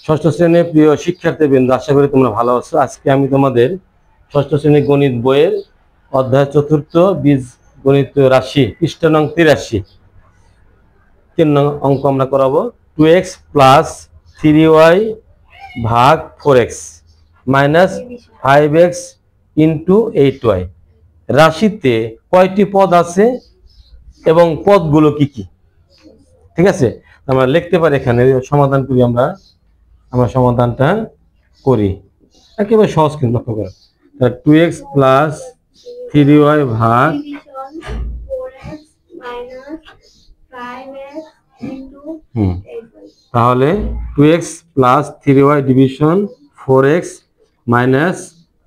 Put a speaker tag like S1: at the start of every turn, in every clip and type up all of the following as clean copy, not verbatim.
S1: ষষ্ঠ শ্রেণীর প্রিয় শিক্ষার্থীবৃন্দ, আশা করি তোমরা ভালো আছো। আজকে আমি তোমাদের ষষ্ঠ শ্রেণীর গণিত বইয়ের অধ্যায় চতুর্থ বীজগণিত রাশি পৃষ্ঠ নং 83 3 নং অঙ্ক আমরা করাবো। 2x প্লাস 3y ভাগ 4x minus 5x into 8y রাশিতে কয়টি পদ আছে এবং পদগুলো কি কি? ঠিক আছে, আমরা লিখতে পারি। এখানে সমাধান করি, আমরা সমাধানটা করি একেবারে সহজ, কিন্তু লক্ষ্য করো। 2x প্লাস 3y ভাগ তাহলে 2x plus 3y division 4x minus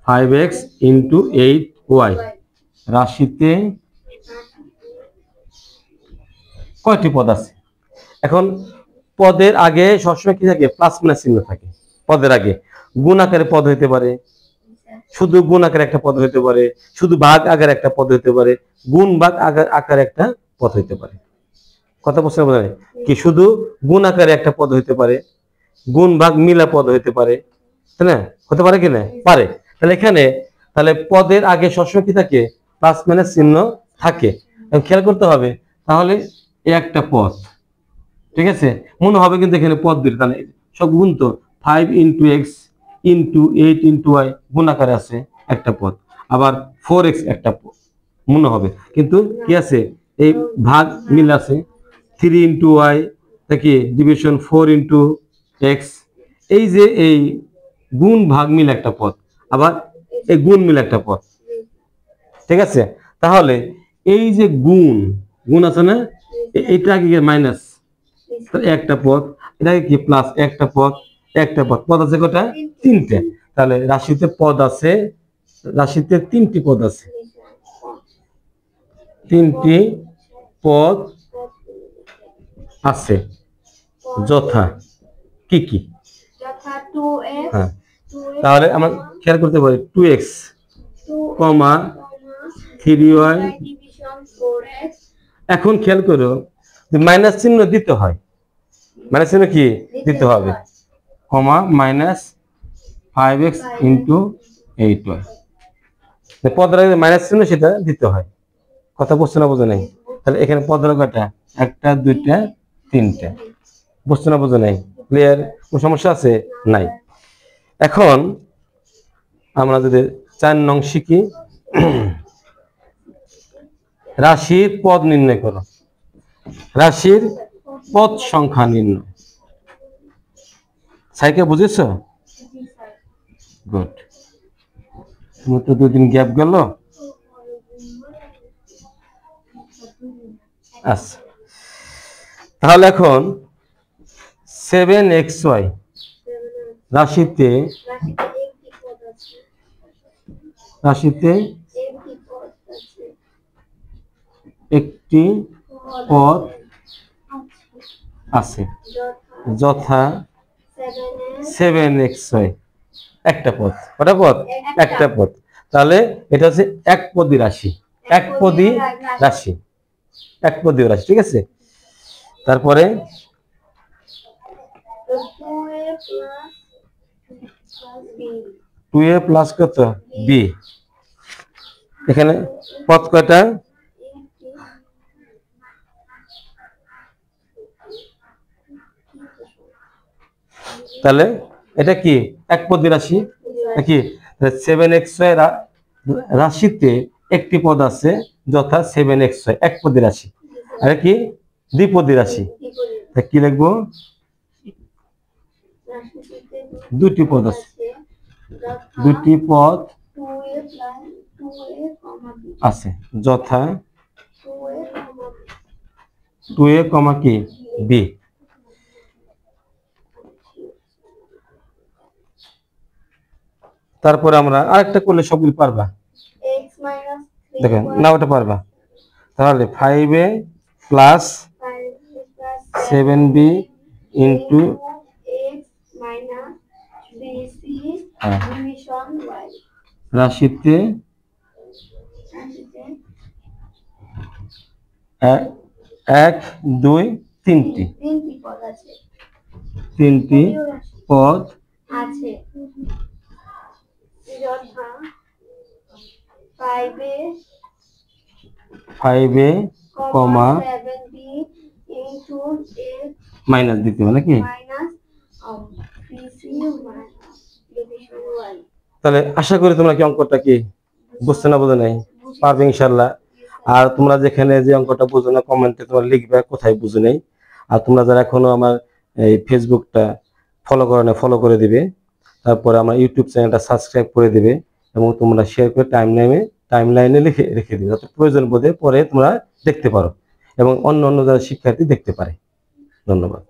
S1: 5x into 8y রাশিতে কয়টি পদ আছে? এখন পদের আগে সবসময় কি থাকে? প্লাস মাইনাস চিহ্ন থাকে। পদের আগে গুণ আকারে পদ হইতে পারে, শুধু গুণ আকারে একটা পদ হইতে পারে, শুধু ভাগ আকারে একটা পদ হইতে পারে, গুণ ভাগ আকারে একটা পদ হইতে পারে। কথা বুঝতে পারে কি? শুধু গুণ আকারে একটা পদ হইতে পারে, গুণ ভাগ মিলা পদ হইতে পারে, তাই না? হতে পারে কি না? পারে। তাহলে এখানে তাহলে পদের আগে সবসময় কি থাকে? প্লাস মাইনাস চিহ্ন থাকে। খেয়াল করতে হবে। তাহলে একটা পদ, ঠিক আছে, মনে হবে কিন্তু এখানে পদ দুটো, তাহলে সব গুণ তো 5 into X into 8 into Y গুণ আকারে আছে একটা পদ, আবার 4x একটা পদ মনে হবে, কিন্তু কি আছে? এই ভাগ মিল আছে। 3 ইন্টু ওয়াই দেখি ডিভিশন 4 ইন্টু এক্স, এই যে এই গুণ ভাগ মিল একটা পদ, আবার এই গুণ মিল একটা পদ, ঠিক আছে। তাহলে এই যে গুণ আছে না, এটা কি মাইনাস একটা পদ, এটাকে কি প্লাস একটা পদ, পদ আছে কটা? তিনটে। তাহলে রাশিতে পদ আছে, রাশিতে তিনটি পদ আছে, তিনটি পদ আছে। যথা কি কি? হ্যাঁ, তাহলে আমরা খেয়াল করতে পারি 2x, 3y। এখন খেয়াল করো, মাইনাস চিহ্ন দিতে হয়, মাইনাস চিহ্ন কি দিতে হবে, কমা মাইনাস 5x ইন্টু 8y। পদের আগে মাইনাস চিহ্ন সেটা দিতে হয়। কথা বুঝছে না? বোঝো নাই? তাহলে এখানে পদের কয়টা? একটা, দুইটা, তিনটা। বুঝছে না? বোঝো নাই? ক্লিয়ার? কোনো সমস্যা আছে? নাই। এখন আমরা যদি 4 নং শিখি, রাশির পদ নির্ণয় করো। রাশির পদ সংখ্যা নির্ণয়। সাইকে বুঝেছ? গুড। তোমার তো 2 দিন গ্যাপ গেল। আচ্ছা, তাহলে এখন 7xy রাশিতে একটি পদ আছে, যথা 7xy একটা পদ। কটা পদ? একটা পদ। তাহলে এটা হচ্ছে একপদী রাশি, একপদী রাশি, একপদী রাশি, ঠিক আছে। তারপরে 2a প্লাস কত? b। এখানে পদ কয়টা? তাহলে এটা কি? একপদী রাশি নাকি? 7xy রাশিতে একটি পদ আছে, যথা 7xy একপদী রাশি। আর কি? দ্বিপদী রাশি। কি লিখবো? দুটি পদ আছে, দুটি পদ আছে, যথা 2a, কি b। তারপরে আমরা আরেকটা করলে সবগুলো পারবা, দেখেন না? ওটা পারবা। তাহলে 5a প্লাস 7b ইন্টু রাশিতে 1, 2, 3টি পদ
S2: আছে যথা 5a
S1: 5a, comma
S2: 7b into a
S1: minus দিতে হবে নাকি?
S2: minus bc division y।
S1: তাহলে আশা করি তোমরা কি অঙ্কটা কি বুঝতে না বোঝো নাই? পারবে ইনশাল্লাহ। আর তোমরা যেখানে যে অঙ্কটা বুঝো না কমেন্টে তোমরা লিখবে কোথায় বুঝো নাই। আর তোমরা যারা এখনো আমার এই ফেসবুকটা ফলো করো না ফলো করে দিবে, তারপরে আমার ইউটিউব চ্যানেলটা সাবস্ক্রাইব করে দিবে এবং তোমরা শেয়ার করে টাইমলাইনে লিখে রেখে দিবে, যাতে প্রয়োজন বোধে পরে তোমরা দেখতে পারো এবং অন্য অন্য যারা শিক্ষার্থী দেখতে পারে। ধন্যবাদ।